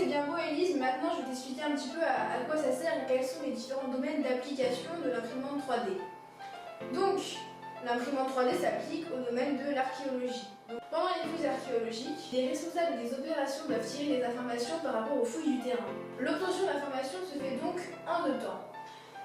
bien beau Elise, maintenant je vais t'expliquer un petit peu à quoi ça sert et quels sont les différents domaines d'application de l'imprimante 3D. Donc, l'imprimante 3D s'applique au domaine de l'archéologie. Pendant les fouilles archéologiques, les responsables des opérations doivent tirer des informations par rapport aux fouilles du terrain. L'obtention d'informations se fait donc en deux temps.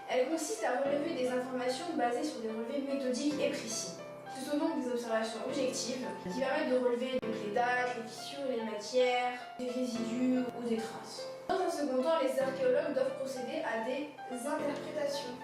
Elle consiste à relever des informations basées sur des relevés méthodiques et précis. Ce sont donc des observations objectives qui permettent de relever les dates, les fissures, les matières, des résidus ou des traces. Dans un second temps, les archéologues doivent procéder à des interprétations.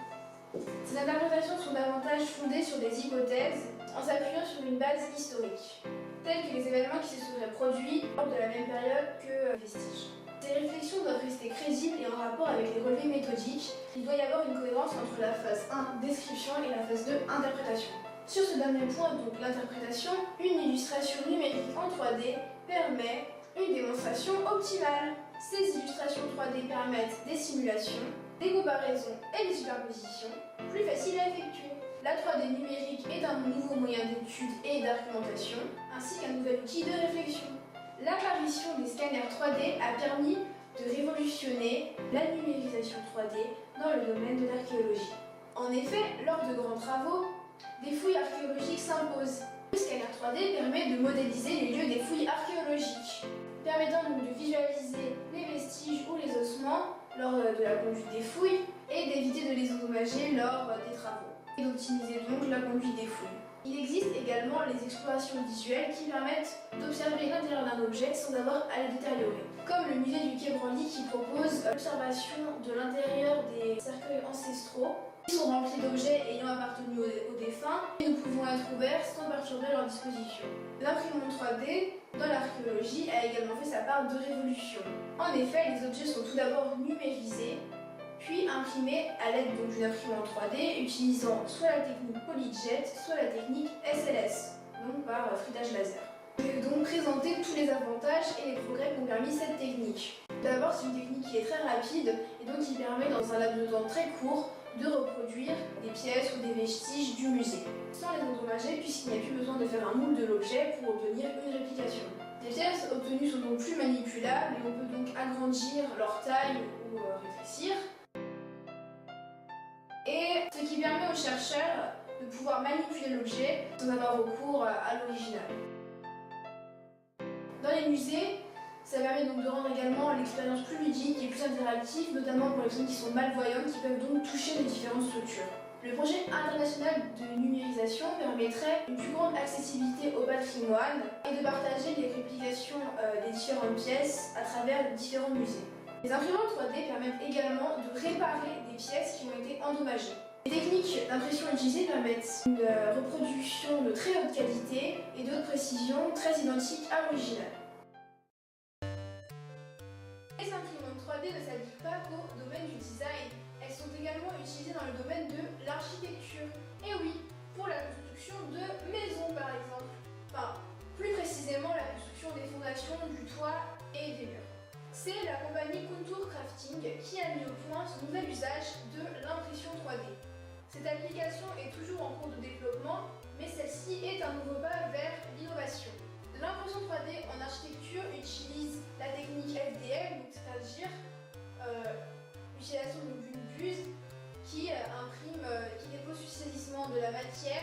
Ces interprétations sont davantage fondées sur des hypothèses en s'appuyant sur une base historique, tels que les événements qui se seraient produits lors de la même période que les vestiges. Ces réflexions doivent rester crédibles et en rapport avec les relevés méthodiques. Il doit y avoir une cohérence entre la phase 1, description, et la phase 2, interprétation. Sur ce dernier point, donc l'interprétation, une illustration numérique en 3D permet une démonstration optimale. Ces illustrations 3D permettent des simulations, des comparaisons et des superpositions plus faciles à effectuer. La 3D numérique est un nouveau moyen d'étude et d'argumentation, ainsi qu'un nouvel outil de réflexion. L'apparition des scanners 3D a permis de révolutionner la numérisation 3D dans le domaine de l'archéologie. En effet, lors de grands travaux, des fouilles archéologiques s'imposent. Le scanner 3D permet de modéliser les lieux des fouilles archéologiques, permettant donc de visualiser les vestiges ou les ossements lors de la conduite des fouilles et d'éviter de les endommager lors des travaux, et d'optimiser donc la conduite des fouilles. Il existe également les explorations visuelles qui permettent d'observer l'intérieur d'un objet sans avoir à le détériorer, comme le musée du Quai Branly qui propose l'observation de l'intérieur des cercueils ancestraux qui sont remplis d'objets ayant appartenu aux défunts et nous pouvons être ouverts sans perturber leur disposition. L'imprimante 3D dans l'archéologie a également fait sa part de révolution. En effet, les objets sont tout d'abord numérisés, puis imprimés à l'aide d'une imprimante 3D utilisant soit la technique PolyJet, soit la technique SLS, donc par fridage laser. Je vais donc présenter tous les avantages et les progrès qu'ont permis cette technique. D'abord, c'est une technique qui est très rapide et donc qui permet dans un laps de temps très court de reproduire des pièces ou des vestiges du musée, sans les endommager puisqu'il n'y a plus besoin de faire un moule de l'objet pour obtenir une réplication. Les pièces obtenues sont donc plus manipulables et on peut donc agrandir leur taille ou rétrécir. Et ce qui permet aux chercheurs de pouvoir manipuler l'objet sans avoir recours à l'original. Dans les musées, ça permet donc de rendre également l'expérience plus ludique et plus interactive, notamment pour les personnes qui sont malvoyantes, qui peuvent donc toucher les différentes structures. Le projet international de numérisation permettrait une plus grande accessibilité au patrimoine et de partager les réplications des différentes pièces à travers différents musées. Les imprimantes 3D permettent également de réparer des pièces qui ont été endommagées. Les techniques d'impression utilisées permettent une reproduction de très haute qualité et de haute précision très identique à l'original. Les imprimantes 3D ne s'appliquent pas qu'au domaine du design, elles sont également utilisées dans le domaine de l'architecture. Et oui, pour la construction de maisons par exemple. Enfin, plus précisément la construction des fondations, du toit et des murs. C'est la compagnie Contour Crafting qui a mis au point ce nouvel usage de l'impression 3D. Cette application est toujours en cours de développement, mais celle-ci est un nouveau pas vers l'innovation. L'impression 3D en architecture utilise la technique FDM, c'est-à-dire l'utilisation d'une buse qui dépose successivement de la matière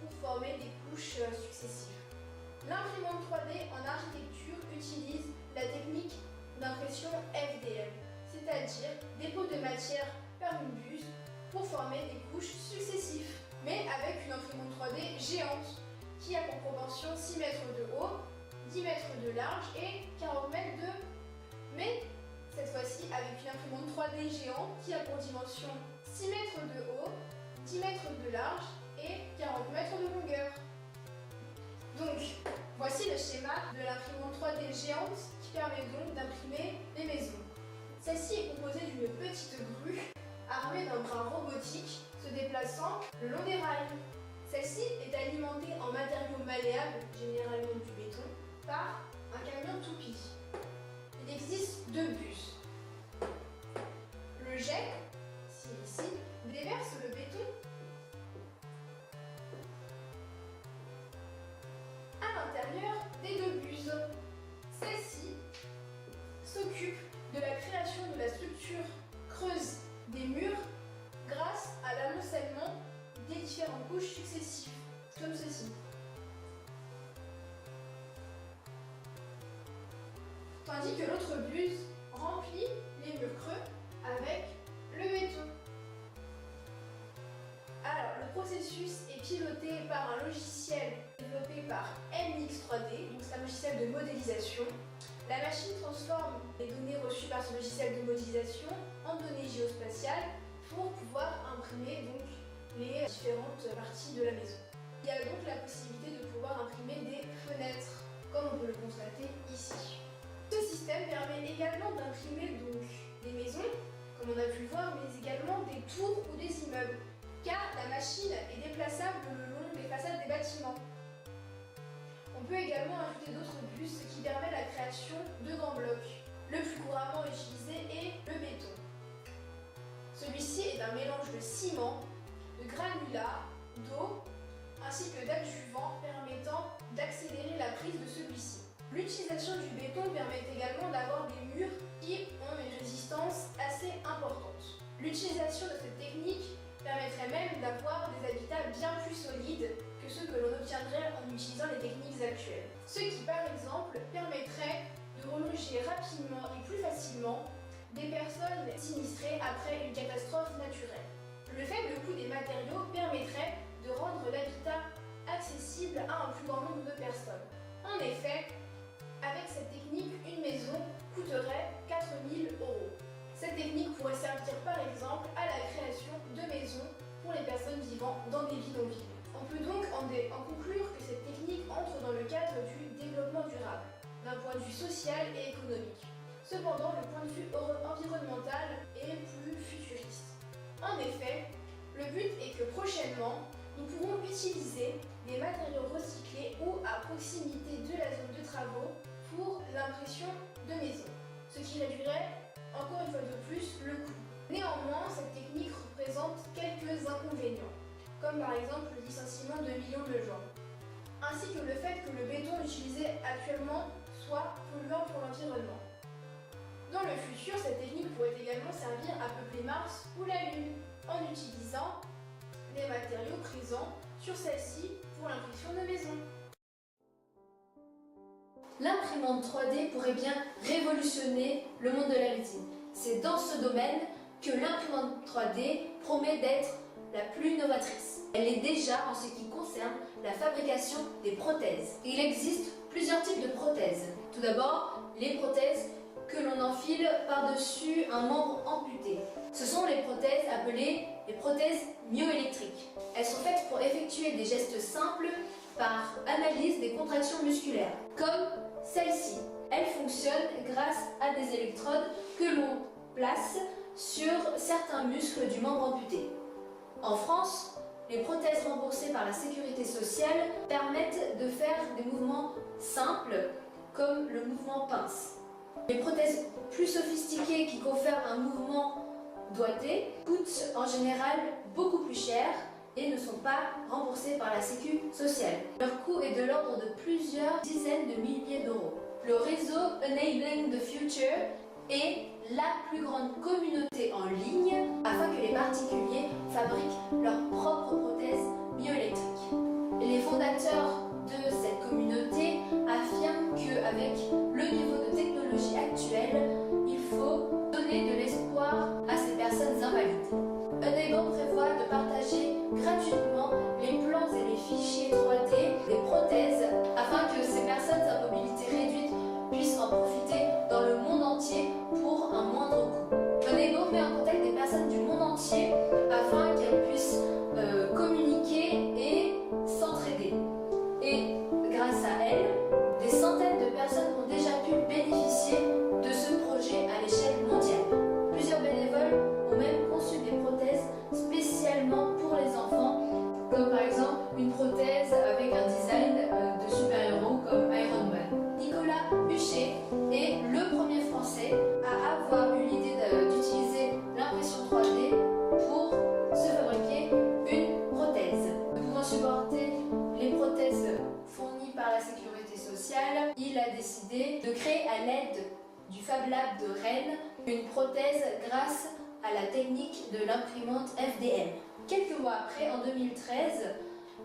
pour former des couches successives. L'imprimante 3D en architecture utilise la technique d'impression FDM, c'est-à-dire dépôt de matière par une buse pour former des couches successives, mais avec une imprimante 3D géante qui a pour proportion 6 mètres de haut, 10 mètres de large et 40 mètres de... Mais cette fois-ci avec une imprimante 3D géante qui a pour dimension 6 mètres de haut, 10 mètres de large et 40 mètres de longueur. Donc, voici le schéma de l'imprimante 3D géante qui permet donc d'imprimer les maisons. Celle-ci est composée d'une petite grue armée d'un bras robotique se déplaçant le long des rails. Celle-ci est alimentée en matériaux malléables, généralement du béton, par un camion toupie. Il existe deux buses. Le jet, ici, déverse le béton à l'intérieur des deux buses. Celle-ci s'occupe de la création de la structure creuse des murs grâce à l'amoncellement des différentes couches successives, comme ceci. Tandis que l'autre buse remplit les murs creux avec le béton. Alors, le processus est piloté par un logiciel développé par MX3D, donc c'est un logiciel de modélisation. La machine transforme les données reçues par ce logiciel de modélisation en données géospatiales pour pouvoir imprimer donc les différentes parties de la maison. Il y a donc la possibilité de pouvoir imprimer des fenêtres, comme on peut le constater ici. Ce système permet également d'imprimer donc des maisons, comme on a pu le voir, mais également des tours ou des immeubles, car la machine est déplaçable le long des façades des bâtiments. On peut également ajouter d'autres bus, ce qui permet la création de grands blocs. Le plus couramment utilisé est le béton. Celui-ci est un mélange de ciment, de granulats, d'eau, ainsi que d'adjuvants permettant d'accélérer la prise de celui-ci. L'utilisation du béton permet également d'avoir des murs qui ont une résistance assez importante. L'utilisation de cette technique permettrait même d'avoir des habitats bien plus solides que ceux que l'on obtiendrait en utilisant les techniques actuelles. Ce qui, par exemple, permettrait de reloger rapidement et plus facilement des personnes sinistrées après une catastrophe naturelle. Le faible coût des matériaux permettrait de rendre l'habitat accessible à un plus grand nombre de personnes. En effet, avec cette technique, une maison coûterait 4 000 €. Cette technique pourrait servir par exemple à la création de maisons pour les personnes vivant dans des bidonvilles. On peut donc en conclure que cette technique entre dans le cadre du développement durable, d'un point de vue social et économique. Cependant, le point de vue environnemental est plus futuriste. En effet, le but est que prochainement, nous pourrons utiliser des matériaux recyclés ou à proximité de la zone de travaux pour l'impression de maisons, ce qui réduirait encore une fois de plus le coût. Néanmoins, cette technique représente quelques inconvénients, comme par exemple le licenciement de millions de gens, ainsi que le fait que le béton utilisé actuellement soit polluant pour l'environnement. Dans le futur, cette technique pourrait également servir à peupler Mars ou la Lune, en utilisant les matériaux présents sur celle-ci pour l'impression de maisons. L'imprimante 3D pourrait bien révolutionner le monde de la médecine. C'est dans ce domaine que l'imprimante 3D promet d'être la plus novatrice. Elle est déjà en ce qui concerne la fabrication des prothèses. Il existe plusieurs types de prothèses. Tout d'abord, les prothèses que l'on enfile par-dessus un membre amputé. Ce sont les prothèses appelées les prothèses myoélectriques. Elles sont faites pour effectuer des gestes simples par analyse des contractions musculaires, comme celle-ci. Elle fonctionne grâce à des électrodes que l'on place sur certains muscles du membre amputé. En France, les prothèses remboursées par la sécurité sociale permettent de faire des mouvements simples, comme le mouvement pince. Les prothèses plus sophistiquées qui confèrent un mouvement doigté coûtent en général beaucoup plus cher et ne sont pas remboursées par la sécu sociale. Leur coût est de l'ordre de plusieurs dizaines de milliers d'euros. Le réseau Enabling the Future est la plus grande communauté en ligne afin que les particuliers fabriquent leurs propres prothèses myoélectriques. Les fondateurs de cette communauté affirment qu'avec le niveau de technologie actuel, il faut donner de l'espoir à ces personnes invalides. Enable prévoit de partager gratuitement les plans et les fichiers 3D des prothèses afin que ces personnes à mobilité réduite puissent en profiter dans le monde entier pour un moindre coût. Enable met en contact des personnes du monde entier afin qu'elles puissent communiquer et s'entraider. Et grâce à elles, des centaines de personnes ont déjà pu bénéficier de ce projet. du Fab Lab de Rennes une prothèse grâce à la technique de l'imprimante FDM. Quelques mois après, en 2013,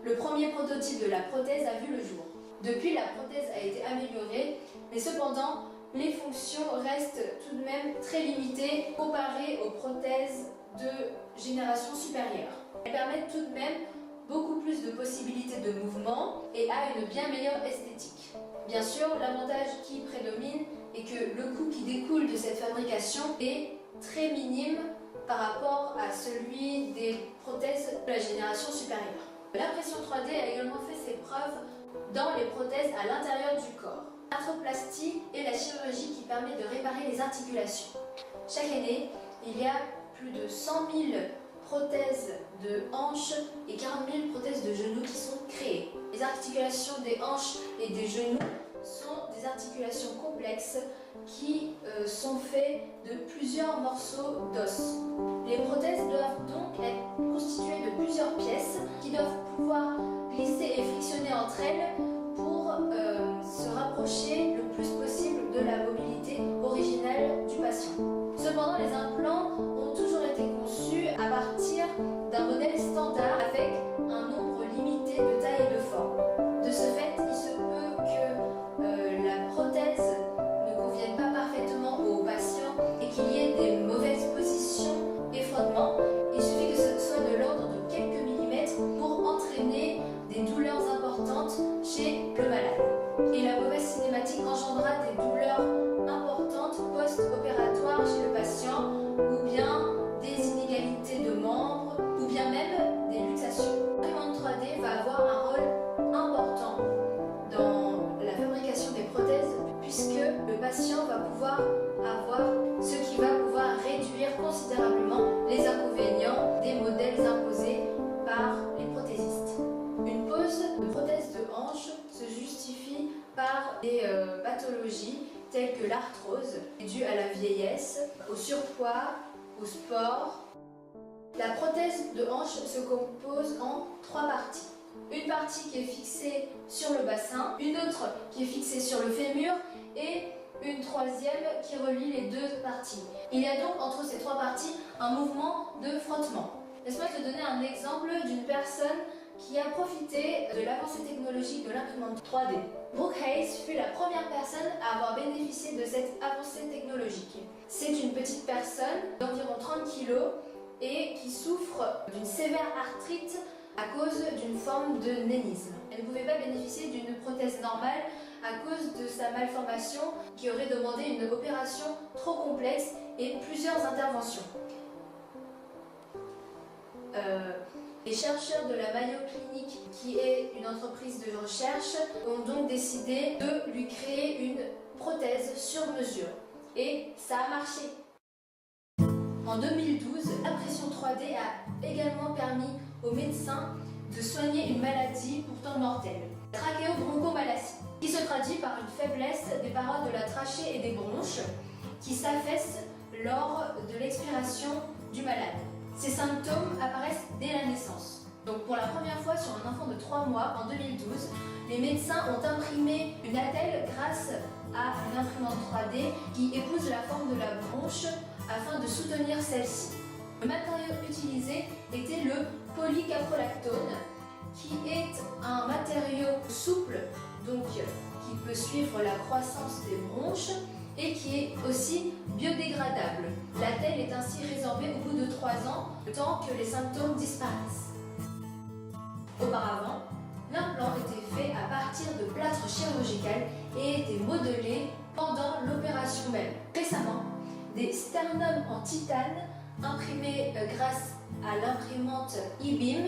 le premier prototype de la prothèse a vu le jour. Depuis, la prothèse a été améliorée, mais cependant, les fonctions restent tout de même très limitées comparées aux prothèses de génération supérieure. Elles permettent tout de même beaucoup plus de possibilités de mouvement et a une bien meilleure esthétique. Bien sûr, l'avantage qui prédomine est que le coût qui découle de cette fabrication est très minime par rapport à celui des prothèses de la génération supérieure. L'impression 3D a également fait ses preuves dans les prothèses à l'intérieur du corps. L'arthroplastie est la chirurgie qui permet de réparer les articulations. Chaque année, il y a plus de 100 000 prothèses de hanches et 40 000 prothèses de genoux qui sont créées. Les articulations des hanches et des genoux sont des articulations complexes qui sont faites de plusieurs morceaux d'os. Les prothèses doivent donc être constituées de plusieurs pièces qui doivent pouvoir glisser et frictionner entre elles pour se rapprocher le plus possible de la mobilité originale du patient. Cependant, les implants ont toujours été conçus à partir d'un modèle standard avec un nombre limité de tailles et de formes. De ce fait, il se peut que la prothèse ne convienne pas parfaitement au patient et qu'il y ait des mauvaises positions et frottements. Il suffit que ce soit de l'ordre de quelques millimètres pour entraîner des douleurs importantes chez le malade. Et la mauvaise cinématique engendrera des douleurs importantes post-opératoires chez le patient, ou bien des inégalités de membres, ou bien même des luxations. L'imprimante 3D va avoir un rôle important dans la fabrication des prothèses, puisque le patient va pouvoir avoir ce qui va pouvoir réduire considérablement les inconvénients des modèles imposés par les prothésistes. Une pose de prothèse de hanche se justifie par des pathologies telles que l'arthrose, due à la vieillesse, au surpoids, au sport. La prothèse de hanche se compose en 3 parties. Une partie qui est fixée sur le bassin, une autre qui est fixée sur le fémur et une troisième qui relie les 2 parties. Il y a donc entre ces 3 parties un mouvement de frottement. Laisse-moi te donner un exemple d'une personne qui a profité de l'avancée technologique de l'imprimante 3D. Brooke Hayes fut la première personne à avoir bénéficié de cette avancée technologique. C'est une petite personne d'environ 30 kg et qui souffre d'une sévère arthrite à cause d'une forme de nénisme. Elle ne pouvait pas bénéficier d'une prothèse normale à cause de sa malformation qui aurait demandé une opération trop complexe et plusieurs interventions. Les chercheurs de la Mayo Clinic, qui est une entreprise de recherche, ont donc décidé de lui créer une prothèse sur mesure. Et ça a marché. En 2012, l'impression 3D a également permis aux médecins de soigner une maladie pourtant mortelle, la trachéobronchomalacie, qui se traduit par une faiblesse des parois de la trachée et des bronches qui s'affaissent lors de l'expiration du malade. Ces symptômes apparaissent dès la naissance. Donc pour la première fois sur un enfant de 3 mois, en 2012, les médecins ont imprimé une attelle grâce à une imprimante 3D qui épouse la forme de la bronche afin de soutenir celle-ci. Le matériau utilisé était le polycaprolactone, qui est un matériau souple, donc qui peut suivre la croissance des bronches et qui est aussi biodégradable. La telle est ainsi résorbée au bout de 3 ans, le temps que les symptômes disparaissent. Auparavant, l'implant était fait à partir de plâtre chirurgical et était modelé pendant l'opération même. Récemment, des sternums en titane imprimés grâce à l'imprimante e-beam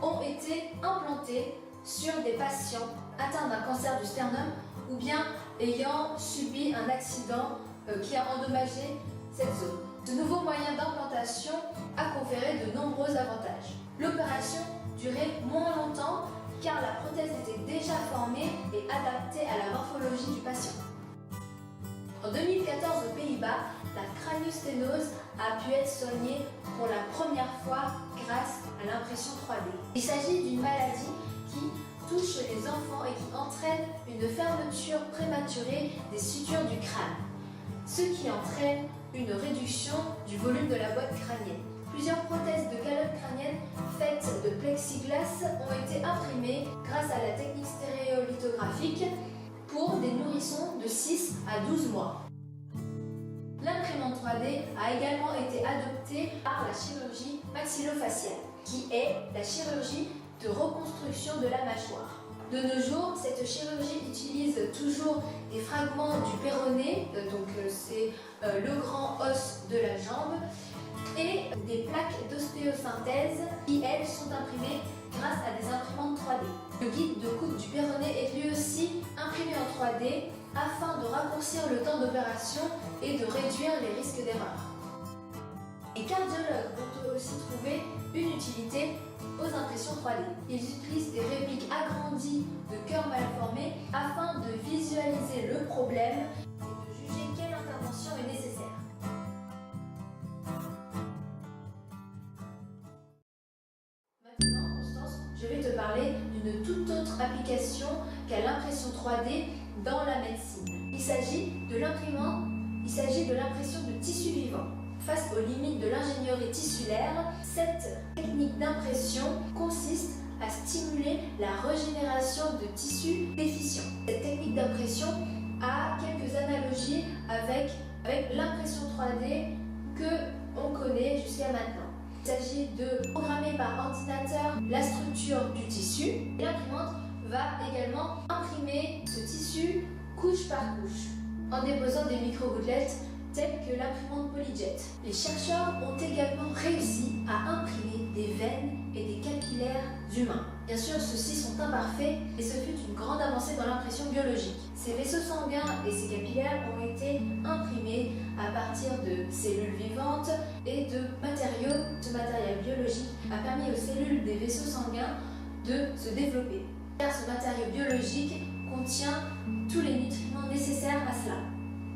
ont été implantés sur des patients atteints d'un cancer du sternum ou bien ayant subi un accident qui a endommagé cette zone. Ce nouveau moyen d'implantation a conféré de nombreux avantages. L'opération durait moins longtemps car la prothèse était déjà formée et adaptée à la morphologie du patient. En 2014 aux Pays-Bas, la craniosténose a pu être soignée pour la première fois grâce à l'impression 3D. Il s'agit d'une maladie qui touche les enfants et qui entraîne une fermeture prématurée des sutures du crâne. ce qui entraîne une réduction du volume de la boîte crânienne. Plusieurs prothèses de calotte crânienne faites de plexiglas ont été imprimées grâce à la technique stéréolithographique pour des nourrissons de 6 à 12 mois. L'imprimante 3D a également été adoptée par la chirurgie maxillofaciale, qui est la chirurgie de reconstruction de la mâchoire. De nos jours, cette chirurgie utilise toujours des fragments du péroné, c'est le grand os de la jambe, et des plaques d'ostéosynthèse qui, elles, sont imprimées grâce à des imprimantes 3D. Le guide de coupe du péroné est lui aussi imprimé en 3D afin de raccourcir le temps d'opération et de réduire les risques d'erreur. Les cardiologues vont aussi trouver une utilité aux impressions 3D. Ils utilisent des répliques agrandies de cœurs malformés afin de visualiser le problème et de juger quelle intervention est nécessaire. Maintenant, Constance, je vais te parler d'une toute autre application qu'à l'impression 3D dans la médecine. Il s'agit de l'impression de tissu vivant. Face aux limites de l'ingénierie tissulaire, cette technique d'impression consiste à stimuler la régénération de tissus déficients. Cette technique d'impression a quelques analogies avec l'impression 3D que on connaît jusqu'à maintenant. Il s'agit de programmer par ordinateur la structure du tissu. L'imprimante va également imprimer ce tissu couche par couche en déposant des micro-gouttelettes telles que l'imprimante PolyJet. Les chercheurs ont également réussi à imprimer des veines et des capillaires humains. Bien sûr, ceux-ci sont imparfaits et ce fut une grande avancée dans l'impression biologique. Ces vaisseaux sanguins et ces capillaires ont été imprimés à partir de cellules vivantes et de matériaux. Ce matériel biologique a permis aux cellules des vaisseaux sanguins de se développer, car ce matériau biologique contient tous les nutriments nécessaires à cela.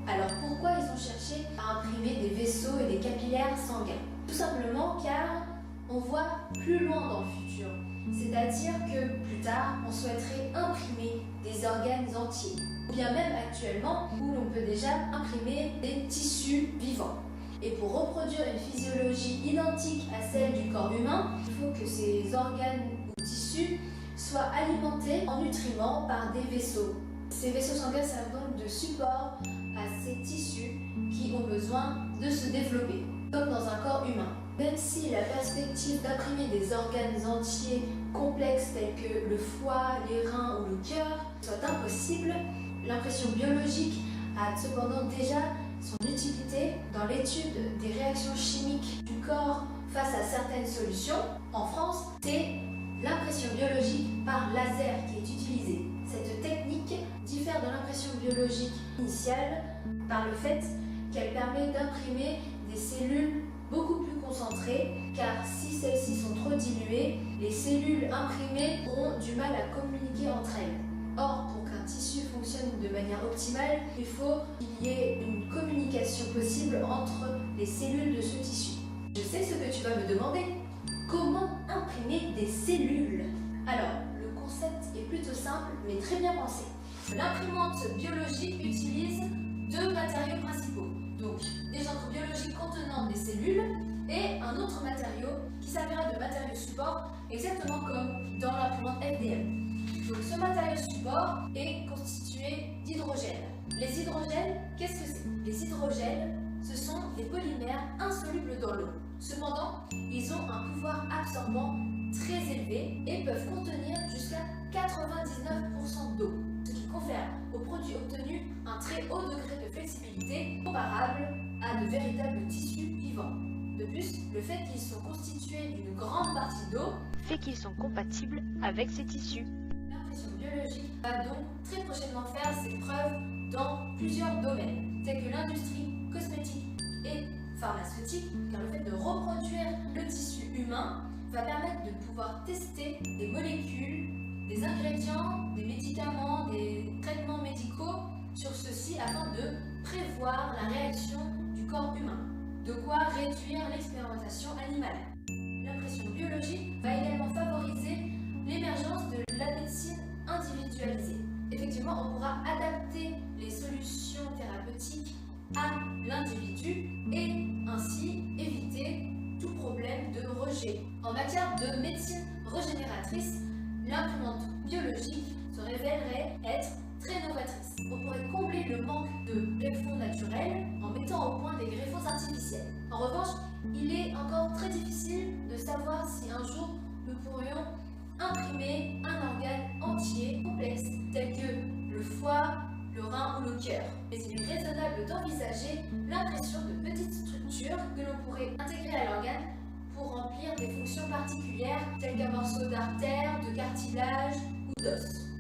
Alors pourquoi ils ont cherché à imprimer des vaisseaux et des capillaires sanguins? Tout simplement car on voit plus loin dans le futur. C'est-à-dire que plus tard, on souhaiterait imprimer des organes entiers. Ou bien même actuellement, où l'on peut déjà imprimer des tissus vivants. Et pour reproduire une physiologie identique à celle du corps humain, il faut que ces organes ou tissus soient alimentés en nutriments par des vaisseaux. Ces vaisseaux sanguins servent donc de support à ces tissus qui ont besoin de se développer, comme dans un corps humain. Même si la perspective d'imprimer des organes entiers complexes tels que le foie, les reins ou le cœur soit impossible, l'impression biologique a cependant déjà son utilité dans l'étude des réactions chimiques du corps face à certaines solutions. En France, c'est l'impression biologique par laser qui est utilisée. Cette technique diffère de l'impression biologique initiale par le fait qu'elle permet d'imprimer des cellules beaucoup plus concentrées, car si celles-ci sont trop diluées, les cellules imprimées auront du mal à communiquer entre elles. Or, pour qu'un tissu fonctionne de manière optimale, il faut qu'il y ait une communication possible entre les cellules de ce tissu. Je sais ce que tu vas me demander. Comment imprimer des cellules? Alors, le concept est plutôt simple, mais très bien pensé. L'imprimante biologique utilise deux matériaux principaux. Donc, des encres biologiques contenant des cellules et un autre matériau qui servira de matériau support, exactement comme dans l'imprimante FDM. Donc, ce matériau support est constitué d'hydrogène. Les hydrogènes, qu'est-ce que c'est? Les hydrogènes, ce sont des polymères insolubles dans l'eau. Cependant, ils ont un pouvoir absorbant très élevé et peuvent contenir jusqu'à 99% d'eau, ce qui confère aux produits obtenus un très haut degré de flexibilité comparable à de véritables tissus vivants. De plus, le fait qu'ils sont constitués d'une grande partie d'eau fait qu'ils sont compatibles avec ces tissus. L'impression biologique va donc très prochainement faire ses preuves dans plusieurs domaines, tels que l'industrie cosmétique et pharmaceutique, car le fait de reproduire le tissu humain va permettre de pouvoir tester des molécules, des ingrédients, des médicaments, des traitements médicaux sur ceux-ci afin de prévoir la réaction du corps humain. De quoi réduire l'expérimentation animale. L'impression biologique va également favoriser l'émergence de la médecine individualisée. Effectivement, on pourra adapter les solutions thérapeutiques à l'individu et ainsi éviter tout problème de rejet. En matière de médecine régénératrice, l'imprimante biologique se révélerait être très novatrice. On pourrait combler le manque de greffons naturels en mettant au point des greffons artificiels. En revanche, il est encore très difficile de savoir si un jour nous pourrions imprimer un organe entier complexe tel que le foie, le rein ou le cœur. Mais il est raisonnable d'envisager l'impression de petites structures que l'on pourrait intégrer à l'organe pour remplir des fonctions particulières telles qu'un morceau d'artère, de cartilage ou d'os.